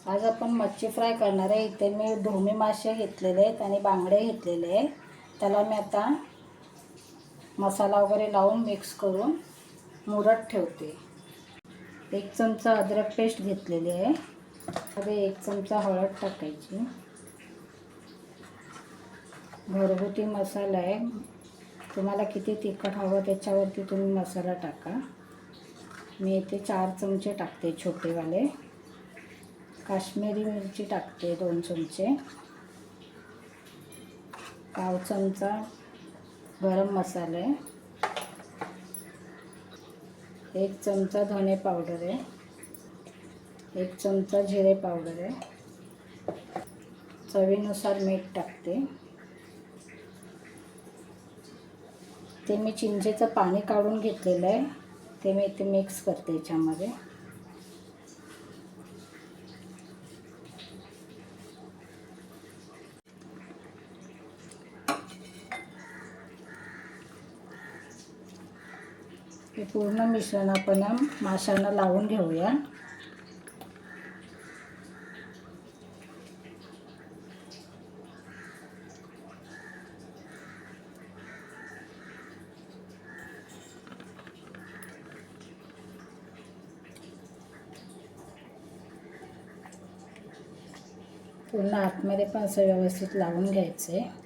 आज आपण मच्छी फ्राय करणार आहे। इथे मी ढोमी मासे घेतलेले आहेत आणि बांगडे घेतलेले आहेत। त्याला मी आता मसाला वगैरे लावून मिक्स करून मुरत ठेवते। 1 चमचा अद्रक पेस्ट घेतलेली आहे। मध्ये 1 चमचा हळद टाकायची। घरगुती मसाला आहे, तुम्हाला किती तिखट हवं त्याच्यावरती तुम्ही मसाला टाका। मी इथे 4 चमचे टाकते छोटेवाले। काश्मीरी मिरची टाकते 2 चमचे। पाव चमचा गरम मसाला आहे। 1 चमचा धने पावडर आहे। 1 चमचा जिरे पावडर आहे। चवीनुसार मीठ टाकते। ते मी चिंचेचं पाणी काढून घेतलेलं आहे, ते मी इथे मिक्स करते याच्यामध्ये। हे पूर्ण मिश्रण आपण माशांना लावून घेऊया। पूर्ण आतमध्ये पण असं व्यवस्थित लावून घ्यायचं आहे।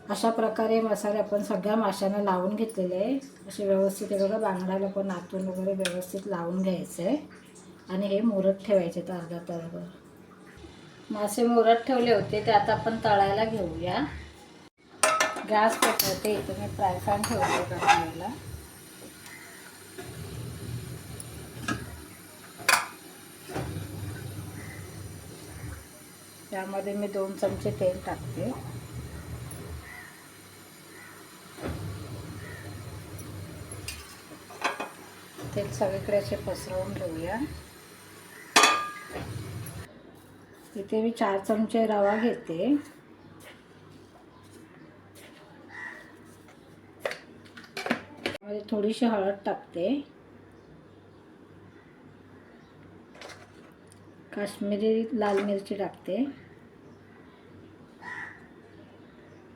अशा प्रकारे मसाले आपण सगळ्या माशांना लावून घेतलेले आहे। असे व्यवस्थित हे बघा, बांगड्याला पण आतून वगैरे व्यवस्थित लावून घ्यायचं आहे आणि हे मुरत ठेवायचे अर्धा तासभर। मासे मुरत ठेवले होते ते आता आपण तळायला घेऊया। गॅस पेटवते, इथे मी फ्राय पॅन ठेवते करायला। त्यामध्ये मी 2 चमचे तेल टाकते। तेल सगळीकडे असे पसरवून घेऊया। इथे मी 4 चमचे रवा घेते। मध्ये थोडीशी हळद टाकते। काश्मीरी लाल मिरची टाकते।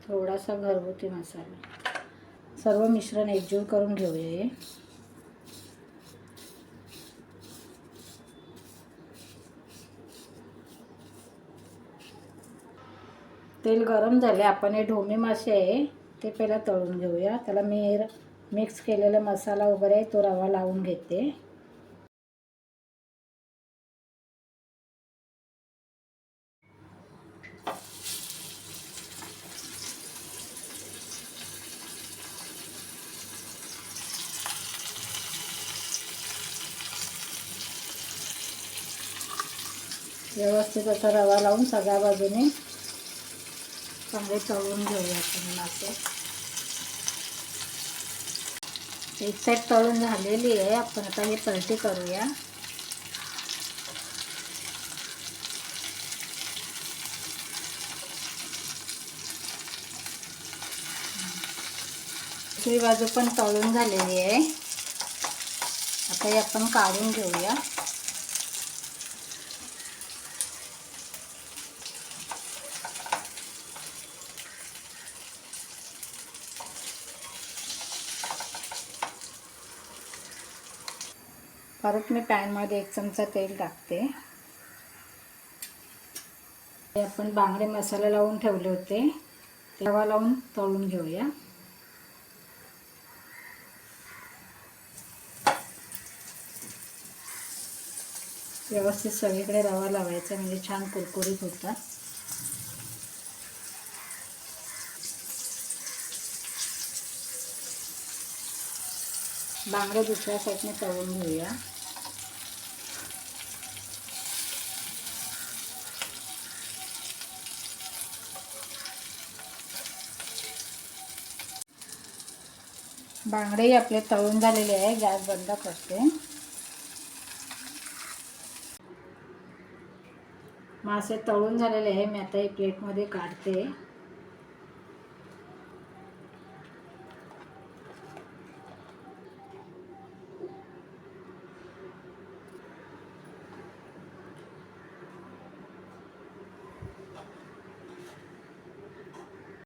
थोडासा घरगुती मसाला। सर्व मिश्रण एकजीव करून घेऊया। तेल गरम झाले, आपण हे ढोमी मासे आहे ते पहिला तळून घेऊया। त्याला मी मिक्स केलेला मसाला वगैरे तो रवा लावून घेते। व्यवस्थित असा रवा लावून सगळ्या बाजूने चांगले तळून घेऊया आपण मासे। एक साईड तळून झालेली आहे, आपण आता हे पलटी करूया। दुसरी बाजू पण तळून झालेली आहे। आता हे आपण काढून घेऊया। परत मी पॅनमध्ये 1 चमचा तेल टाकते। हे आपण बांगडे मसाला लावून ठेवले होते, रवा लावून तळून घेऊया। व्यवस्थित सगळीकडे रवा लावायचा, म्हणजे छान कुरकुरीत होतात। बांगडे दुसऱ्या साईडने तळून घेऊया। बांगडे आपले तळून झालेले आहे। गॅस बंद करते। मासे तळून झालेले आहे. मी आता हे प्लेटमध्ये काढते.